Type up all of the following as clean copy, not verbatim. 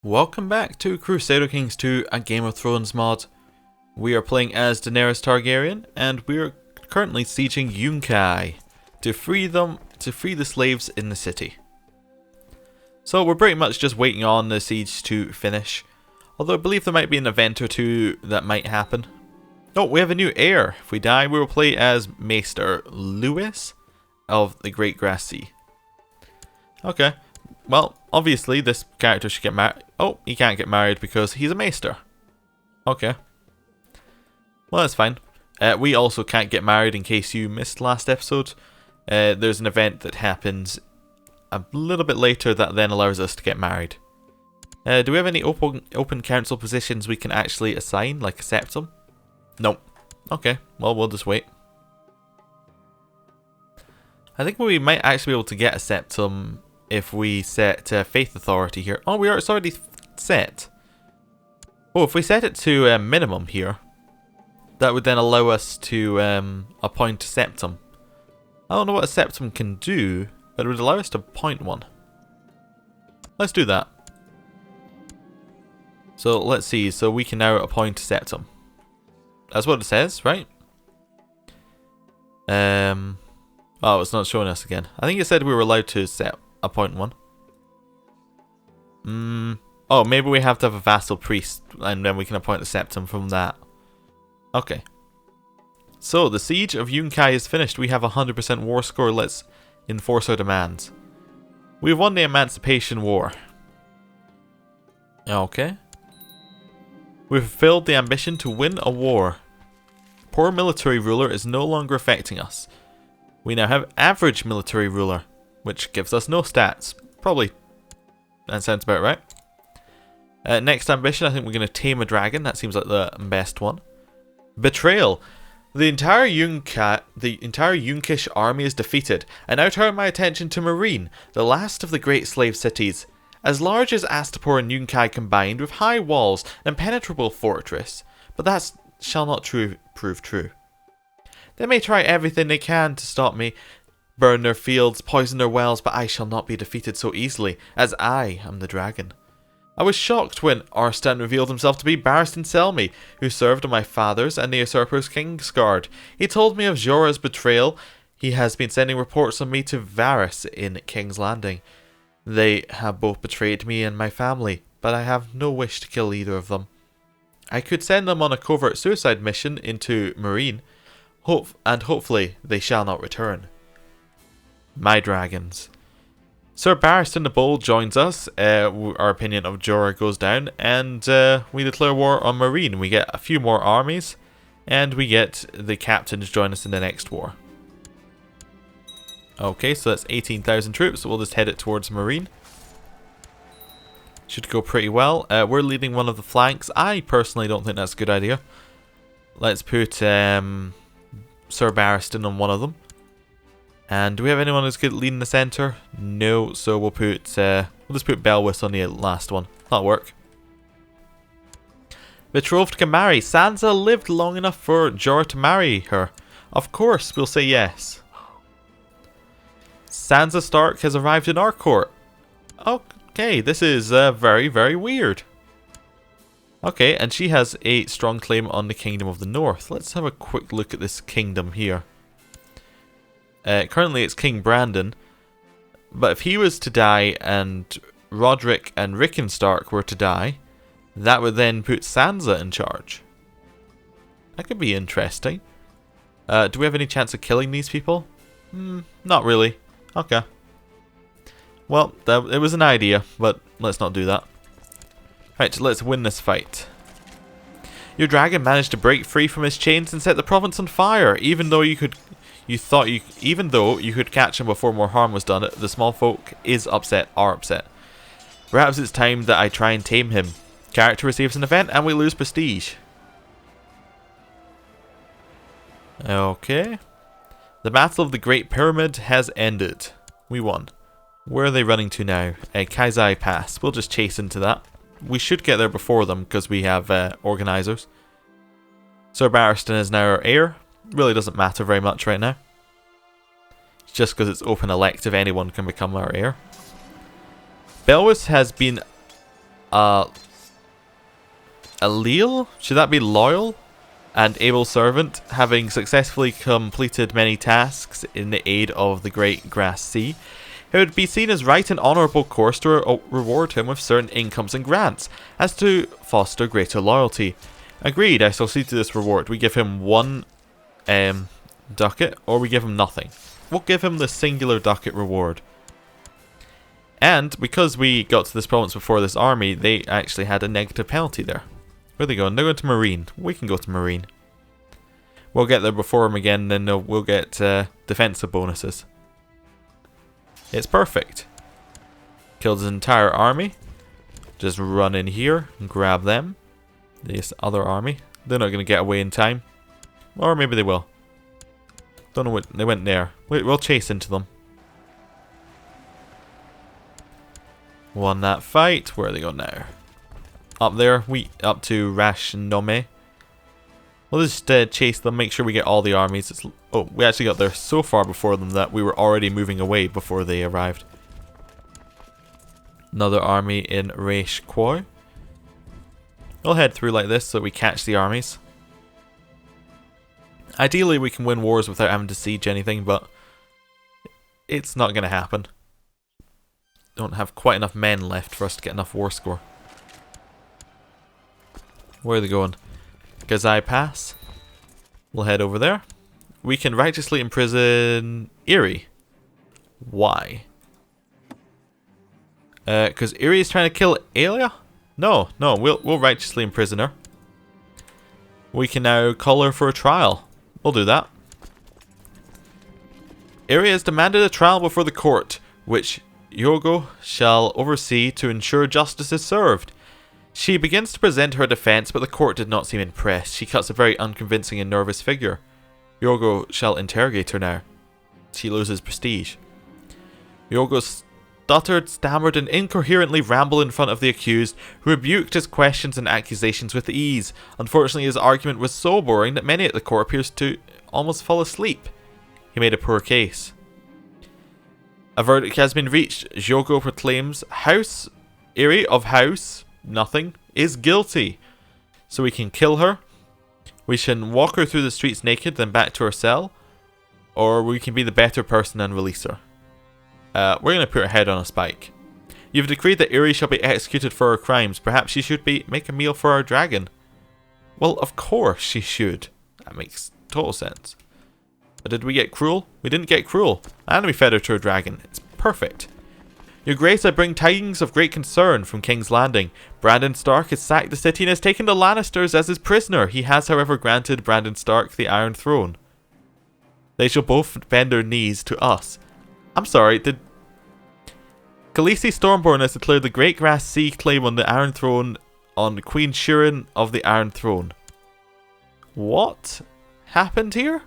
Welcome back to Crusader Kings 2, a Game of Thrones mod. We are playing as Daenerys Targaryen, and we are currently sieging Yunkai to free the slaves in the city. So we're pretty much just waiting on the siege to finish, although I believe there might be an event or two that might happen. Oh, we have a new heir. If we die, we will play as Maester Lewis of the Great Grass Sea. Okay. Well, obviously this character should get married. Oh, he can't get married because he's a maester. Okay. Well, that's fine. We also can't get married in case you missed last episode. There's an event that happens a little bit later that then allows us to get married. Do we have any open council positions we can actually assign, like a septum? Nope. Okay, well, we'll just wait. I think we might actually be able to get a septum if we set Faith Authority here. Oh, it's already set. Oh, if we set it to minimum here, that would then allow us to appoint a septum. I don't know what a septum can do, but it would allow us to appoint one. Let's do that. So let's see, so we can now appoint a septum. That's what it says, right? Oh, it's not showing us again. I think it said we were allowed to appoint one. Oh, maybe we have to have a vassal priest, and then we can appoint the septum from that. Okay. So, the siege of Yunkai is finished. We have a 100% war score. Let's enforce our demands. We've won the Emancipation War. Okay. We've fulfilled the ambition to win a war. Poor military ruler is no longer affecting us. We now have average military ruler, which gives us no stats. Probably. That sounds about right. Next ambition, I think we're going to tame a dragon. That seems like the best one. Betrayal. The entire Yunkish army is defeated. I now turn my attention to Meereen, the last of the great slave cities. As large as Astapor and Yunkai combined, with high walls and impenetrable fortress. But that shall not prove true. They may try everything they can to stop me, burn their fields, poison their wells, but I shall not be defeated so easily, as I am the dragon. I was shocked when Arstan revealed himself to be Barristan Selmy, who served on my father's and the usurper's Kingsguard. He told me of Jorah's betrayal. He has been sending reports on me to Varys in King's Landing. They have both betrayed me and my family, but I have no wish to kill either of them. I could send them on a covert suicide mission into Meereen, and hopefully they shall not return. My dragons. Sir Barristan the Bold joins us. Our opinion of Jorah goes down, and we declare war on Meereen. We get a few more armies, and we get the captains join us in the next war. Okay, so that's 18,000 troops. So we'll just head it towards Meereen. Should go pretty well. We're leading one of the flanks. I personally don't think that's a good idea. Let's put Sir Barristan on one of them. And do we have anyone who's good at leading the centre? No, so we'll just put Belwys on the last one. That'll work. Betrothed can marry. Sansa lived long enough for Jorah to marry her. Of course, we'll say yes. Sansa Stark has arrived in our court. Okay, this is very, very weird. Okay, and she has a strong claim on the Kingdom of the North. Let's have a quick look at this kingdom here. Currently it's King Brandon, but if he was to die and Roderick and Rickon Stark were to die, that would then put Sansa in charge. That could be interesting. Do we have any chance of killing these people? Not really. Okay. Well, it was an idea, but let's not do that. Right, let's win this fight. Your dragon managed to break free from his chains and set the province on fire, even though you could catch him before more harm was done. The small folk are upset. Perhaps it's time that I try and tame him. Character receives an event and we lose prestige. Okay. The Battle of the Great Pyramid has ended. We won. Where are they running to now? Kaizai Pass. We'll just chase into that. We should get there before them because we have organisers. Sir Barristan is now our heir. Really doesn't matter very much right now. Just because it's open elective, anyone can become our heir. Belwys has been Allele? Should that be loyal? And able servant, having successfully completed many tasks in the aid of the Great Grass Sea. It would be seen as right and honourable course to reward him with certain incomes and grants, as to foster greater loyalty. Agreed, I shall see to this reward. We give him one ducat, or we give him nothing. We'll give him the singular ducat reward. And because we got to this province before this army, they actually had a negative penalty there. Where are they going? They're going to Meereen. We can go to Meereen. We'll get there before him again, then we'll get defensive bonuses. It's perfect. Killed his entire army. Just run in here and grab them. This other army. They're not going to get away in time. Or maybe they will. Don't know what they went there. We'll chase into them. Won that fight. Where are they going now? Up there. Up to Rashnome. We'll just chase them. Make sure we get all the armies. Oh, we actually got there so far before them that we were already moving away before they arrived. Another army in Raish Kwoi. We'll head through like this so we catch the armies. Ideally we can win wars without having to siege anything, but it's not going to happen. Don't have quite enough men left for us to get enough war score. Where are they going? Gazai Pass. We'll head over there. We can righteously imprison Eerie. Why? Because Eerie is trying to kill Aelia? No, we'll righteously imprison her. We can now call her for a trial. We'll do that. Eerie has demanded a trial before the court, which Yogo shall oversee to ensure justice is served. She begins to present her defense, but the court did not seem impressed. She cuts a very unconvincing and nervous figure. Yogo shall interrogate her now. She loses prestige. Yogo stuttered, stammered, and incoherently rambled in front of the accused, who rebuked his questions and accusations with ease. Unfortunately, his argument was so boring that many at the court appeared to almost fall asleep. He made a poor case. A verdict has been reached. Yogo proclaims House Eerie of House Nothing is guilty. So we can kill her. We can walk her through the streets naked, then back to her cell. Or we can be the better person and release her. We're going to put her head on a spike. You've decreed that Eerie shall be executed for her crimes. Perhaps she should make a meal for our dragon. Well, of course she should. That makes total sense. But did we get cruel? We didn't get cruel. And we fed her to a dragon. It's perfect. Your Grace, I bring tidings of great concern from King's Landing. Brandon Stark has sacked the city and has taken the Lannisters as his prisoner. He has, however, granted Brandon Stark the Iron Throne. They shall both bend their knees to us. I'm sorry, did... Khaleesi Stormborn has declared the Great Grass Sea claim on the Iron Throne on Queen Shireen of the Iron Throne. What happened here?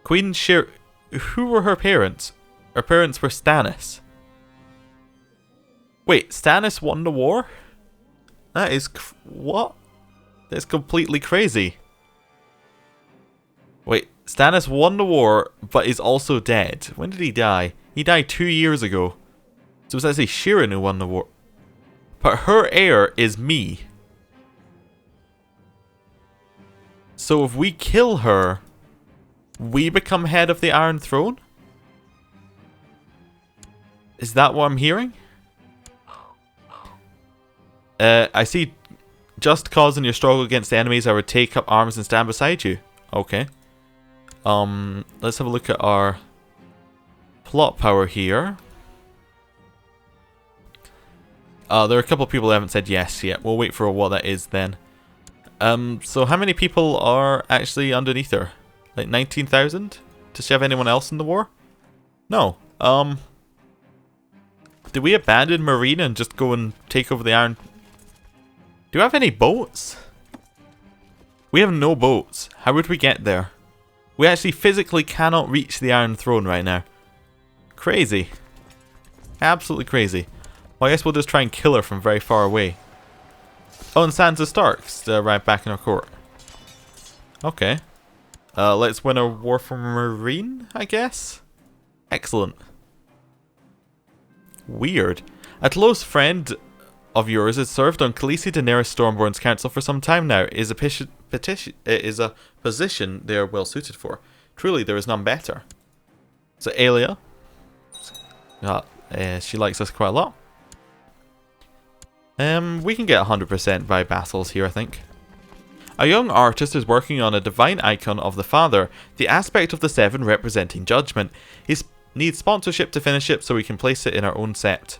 Queen Shireen... Who were her parents? Her parents were Stannis. Wait, Stannis won the war? That is... what? That's completely crazy. Wait, Stannis won the war, but is also dead. When did he die? He died 2 years ago. So it was actually Shireen who won the war. But her heir is me. So if we kill her, we become head of the Iron Throne? Is that what I'm hearing? I see just cause in your struggle against the enemies, I would take up arms and stand beside you. Okay. Let's have a look at our plot power here. There are a couple of people that haven't said yes yet. We'll wait for what that is then. So how many people are actually underneath her? Like 19,000? Does she have anyone else in the war? No. Did we abandon Meereen and just go and take over the Iron... Do we have any boats? We have no boats. How would we get there? We actually physically cannot reach the Iron Throne right now. Crazy. Absolutely crazy. Well, I guess we'll just try and kill her from very far away. Oh, and Sansa Stark's right back in our court. Okay. Let's win a war from Meereen, I guess? Excellent. Weird. A close friend of yours has served on Khaleesi Daenerys Stormborn's council for some time now. It is a position they are well suited for. Truly, there is none better. So Aelia, she likes us quite a lot. We can get 100% by battles here, I think. A young artist is working on a divine icon of the Father, the aspect of the Seven representing judgment. He needs sponsorship to finish it so we can place it in our own set.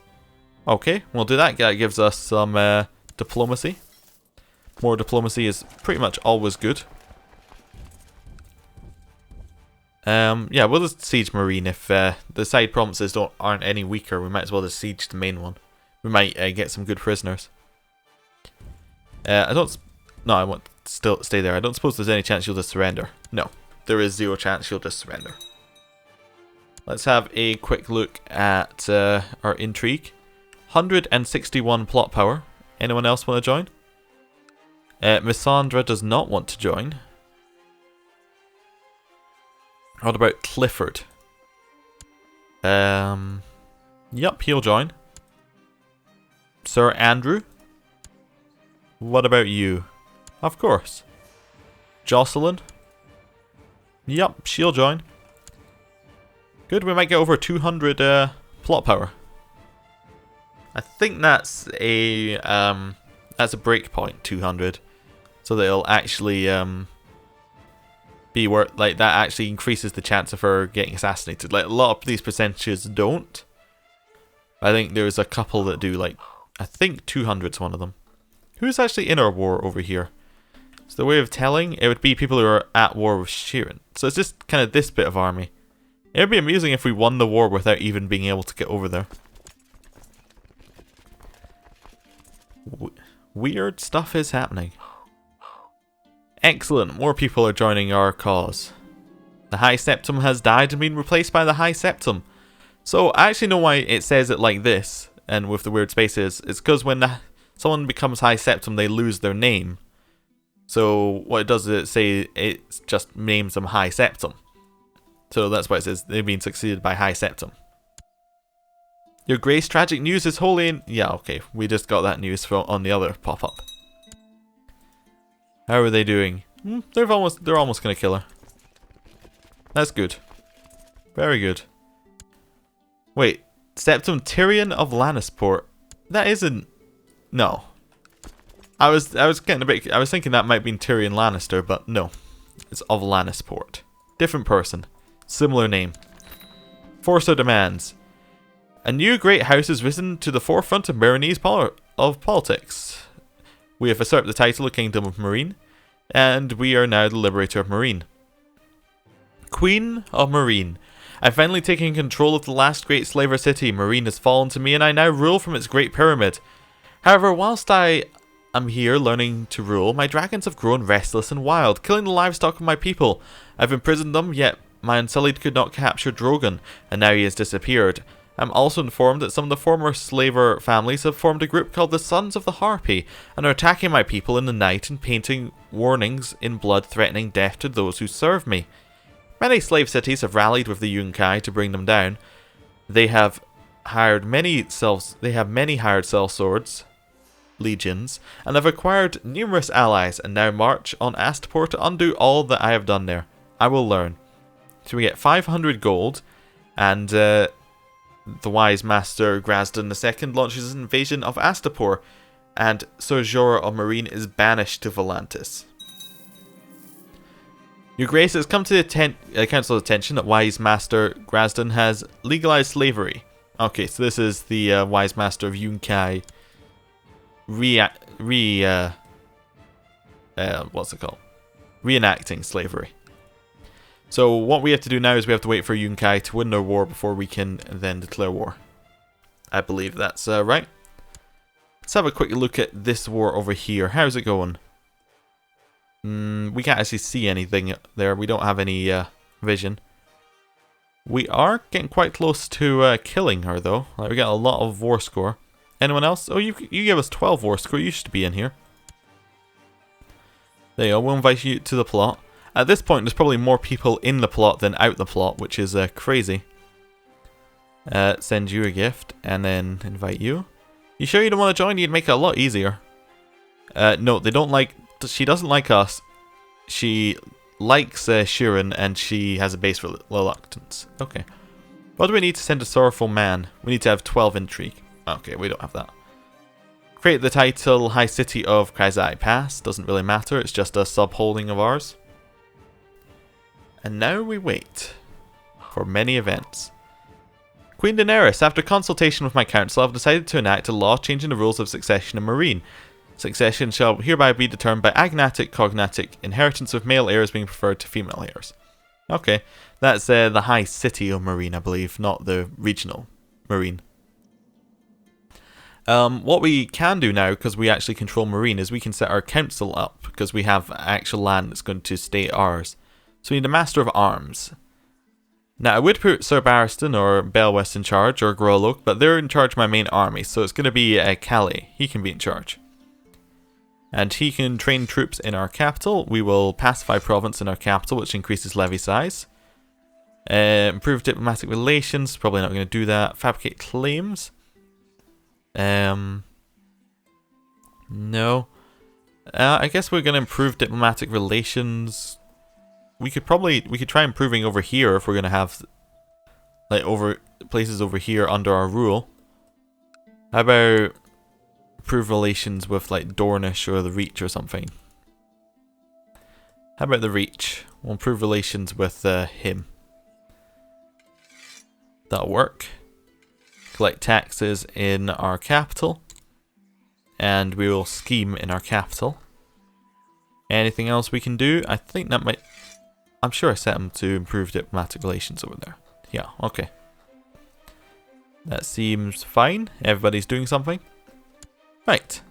Okay, we'll do that. That gives us some diplomacy. More diplomacy is pretty much always good. Yeah, we'll just siege Meereen. If the side provinces aren't any weaker, we might as well just siege the main one. We might get some good prisoners. No, I want to still stay there. I don't suppose there's any chance you'll just surrender. No, there is zero chance you'll just surrender. Let's have a quick look at our intrigue. 161 plot power. Anyone else want to join? Missandra does not want to join. What about Clifford? Yup, he'll join. Sir Andrew? What about you? Of course. Jocelyn? Yup, she'll join. Good, we might get over 200 plot power. I think that's a break point, 200. So that it'll actually be worth, like, that actually increases the chance of her getting assassinated. Like, a lot of these percentages don't. I think there's a couple that do, like, I think 200's one of them. Who's actually in our war over here? So the way of telling, it would be people who are at war with Sheeran. So it's just kind of this bit of army. It would be amusing if we won the war without even being able to get over there. Weird stuff is happening. Excellent, more people are joining our cause. The High Septum has died and been replaced by the High Septum. So I actually know why it says it like this, and with the weird spaces. It's because when someone becomes High Septum, they lose their name. So what it does is it just names them High Septum. So that's why it says they've been succeeded by High Septum. Your Grace, tragic news is wholly in... Yeah, okay, we just got that news on the other pop-up. How are they doing? They're almost going to kill her. That's good. Very good. Wait, Septum Tyrion of Lannisport. That isn't... No. I was getting a bit... I was thinking that might be Tyrion Lannister, but no. It's of Lannisport. Different person. Similar name. Forcer demands. A new great house has risen to the forefront of Meereenese politics. We have usurped the title of Kingdom of Meereen, and we are now the liberator of Meereen. Queen of Meereen. I've finally taken control of the last great slaver city. Meereen has fallen to me, and I now rule from its great pyramid. However, whilst I am here learning to rule, my dragons have grown restless and wild, killing the livestock of my people. I've imprisoned them, yet my Unsullied could not capture Drogon, and now he has disappeared. I'm also informed that some of the former slaver families have formed a group called the Sons of the Harpy, and are attacking my people in the night and painting warnings in blood threatening death to those who serve me. Many slave cities have rallied with the Yunkai to bring them down. They have many hired sellswords, legions, and have acquired numerous allies, and now march on Astapor to undo all that I have done there. I will learn. So we get 500 gold, and the wise master Grasdan II launches an invasion of Astapor, and Ser Jorah of Meereen is banished to Volantis. Your Grace, has come to the Council's attention that wise master Grasdan has legalized slavery. Okay, so this is the wise master of Yunkai what's it called? Reenacting slavery. So what we have to do now is we have to wait for Yunkai to win their war before we can then declare war. I believe that's right. Let's have a quick look at this war over here. How's it going? We can't actually see anything there. We don't have any vision. We are getting quite close to killing her though. Like, we got a lot of war score. Anyone else? Oh, you gave us 12 war score. You should be in here. There you go. We'll invite you to the plot. At this point, there's probably more people in the plot than out the plot, which is crazy. Send you a gift, and then invite you. You sure you don't want to join? You'd make it a lot easier. No, they don't like... She doesn't like us. She likes Sheeran, and she has a base reluctance. Okay. What do we need to send a sorrowful man? We need to have 12 intrigue. Okay, we don't have that. Create the title High City of Cagliari Pass. Doesn't really matter, it's just a sub-holding of ours. And now we wait for many events. Queen Daenerys, after consultation with my council, I have decided to enact a law changing the rules of succession in Meereen. Succession shall hereby be determined by agnatic, cognatic, inheritance of male heirs being preferred to female heirs. Okay, that's the High City of Meereen, I believe, not the regional Meereen. What we can do now, because we actually control Meereen, is we can set our council up, because we have actual land that's going to stay ours. So we need a Master of Arms. Now, I would put Sir Barristan or Belwest in charge, or Grolok, but they're in charge of my main army, so it's going to be Calais. He can be in charge. And he can train troops in our capital. We will pacify province in our capital, which increases levy size. Improve diplomatic relations, probably not going to do that. Fabricate claims. No. I guess we're going to improve diplomatic relations. We could try improving over here if we're going to have like places over here under our rule. How about improve relations with like Dornish or the Reach or something? How about the Reach? We'll improve relations with him. That'll work. Collect taxes in our capital. And we will scheme in our capital. Anything else we can do? I think that might... I'm sure I set them to improve diplomatic relations over there. Yeah, okay. That seems fine. Everybody's doing something. Right.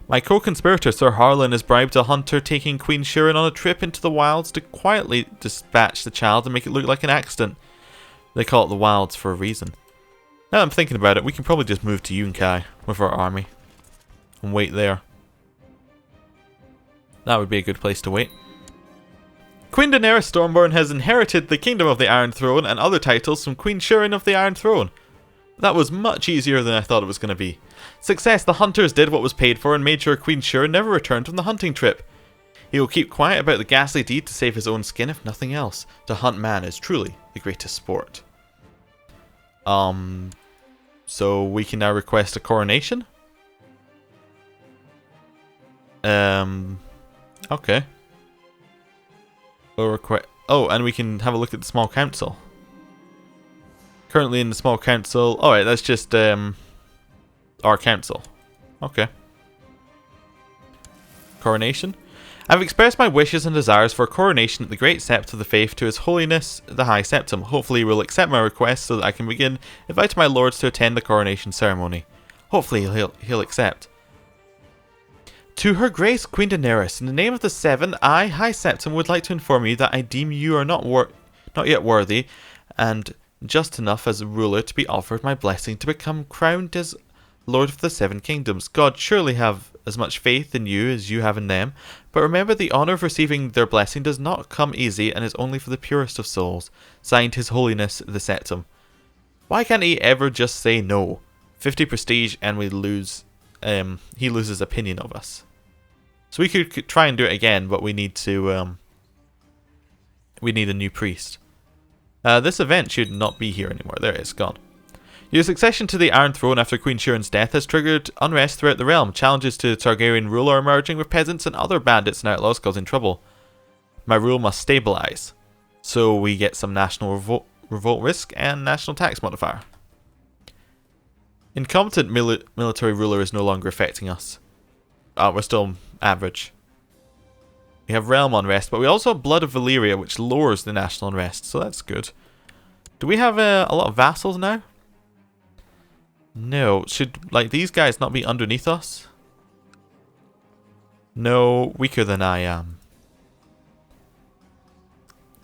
My co-conspirator, Sir Harlan, has bribed a hunter taking Queen Sheeran on a trip into the wilds to quietly dispatch the child and make it look like an accident. They call it the wilds for a reason. Now that I'm thinking about it, we can probably just move to Yunkai with our army and wait there. That would be a good place to wait. Queen Daenerys Stormborn has inherited the Kingdom of the Iron Throne and other titles from Queen Sheeran of the Iron Throne. That was much easier than I thought it was going to be. Success, the hunters did what was paid for and made sure Queen Sheeran never returned from the hunting trip. He will keep quiet about the ghastly deed to save his own skin if nothing else. To hunt man is truly the greatest sport. So we can now request a coronation? Okay. Oh, and we can have a look at the small council. Currently in the small council... Alright, that's just our council. Okay. Coronation. I've expressed my wishes and desires for a coronation at the Great Sept of the Faith to His Holiness the High Septim. Hopefully he will accept my request so that I can begin inviting my lords to attend the coronation ceremony. Hopefully he'll accept. To Her Grace Queen Daenerys, in the name of the Seven, I, High Septim, would like to inform you that I deem you are not yet worthy, and just enough as a ruler to be offered my blessing to become crowned as Lord of the Seven Kingdoms. God surely have as much faith in you as you have in them, but remember the honour of receiving their blessing does not come easy and is only for the purest of souls. Signed, His Holiness the Septim. Why can't he ever just say no? 50 prestige and we lose... he loses opinion of us. So we could try and do it again, but we need to... we need a new priest. This event should not be here anymore. There it is, gone. Your succession to the Iron Throne after Queen Sheeran's death has triggered unrest throughout the realm. Challenges to Targaryen rule are emerging, with peasants and other bandits and outlaws causing trouble. My rule must stabilize, so we get some national revolt risk and national tax modifier. Incompetent military ruler is no longer affecting us. We're still average. We have realm unrest, but we also have Blood of Valyria, which lowers the national unrest, so that's good. Do we have a lot of vassals now? No. Should, like, these guys not be underneath us? No, weaker than I am.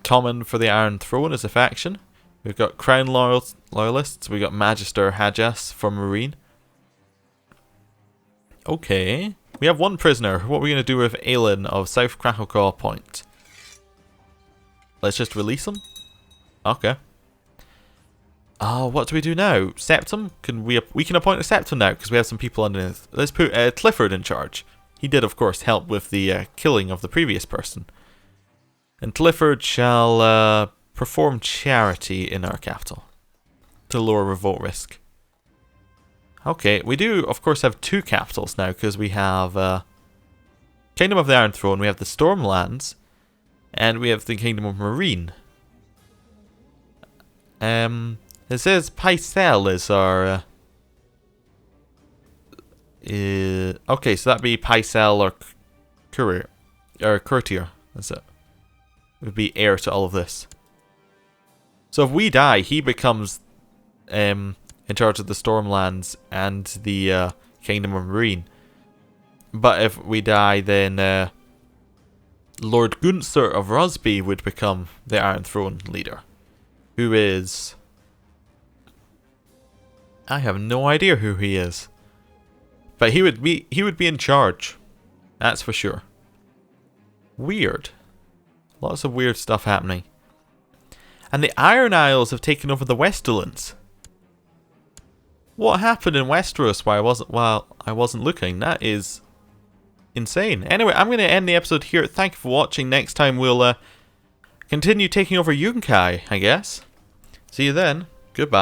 Tommen for the Iron Throne as a faction. We've got Crown Loyalists. We've got Magister Hadjas for Meereen. Okay. We have one prisoner. What are we going to do with Aelin of South Krakow Point? Let's just release him? Okay. What do we do now? Septum? We can appoint a Septum now because we have some people underneath. Let's put Clifford in charge. He did, of course, help with the killing of the previous person. And Clifford shall perform charity in our capital to lower revolt risk. Okay, we do, of course, have 2 capitals now because we have Kingdom of the Iron Throne, we have the Stormlands, and we have the Kingdom of Meereen. It says Pycelle is our... okay, so that'd be Pycelle or Courier. Or Courtier, that's it. Would be heir to all of this. So if we die, he becomes in charge of the Stormlands and the Kingdom of Meereen. But if we die, then Lord Gunther of Rusby would become the Iron Throne leader. Who is... I have no idea who he is. But he would be in charge. That's for sure. Weird. Lots of weird stuff happening. And the Iron Isles have taken over the Westerlands. What happened in Westeros while I wasn't looking? That is insane. Anyway, I'm going to end the episode here. Thank you for watching. Next time we'll continue taking over Yunkai, I guess. See you then. Goodbye.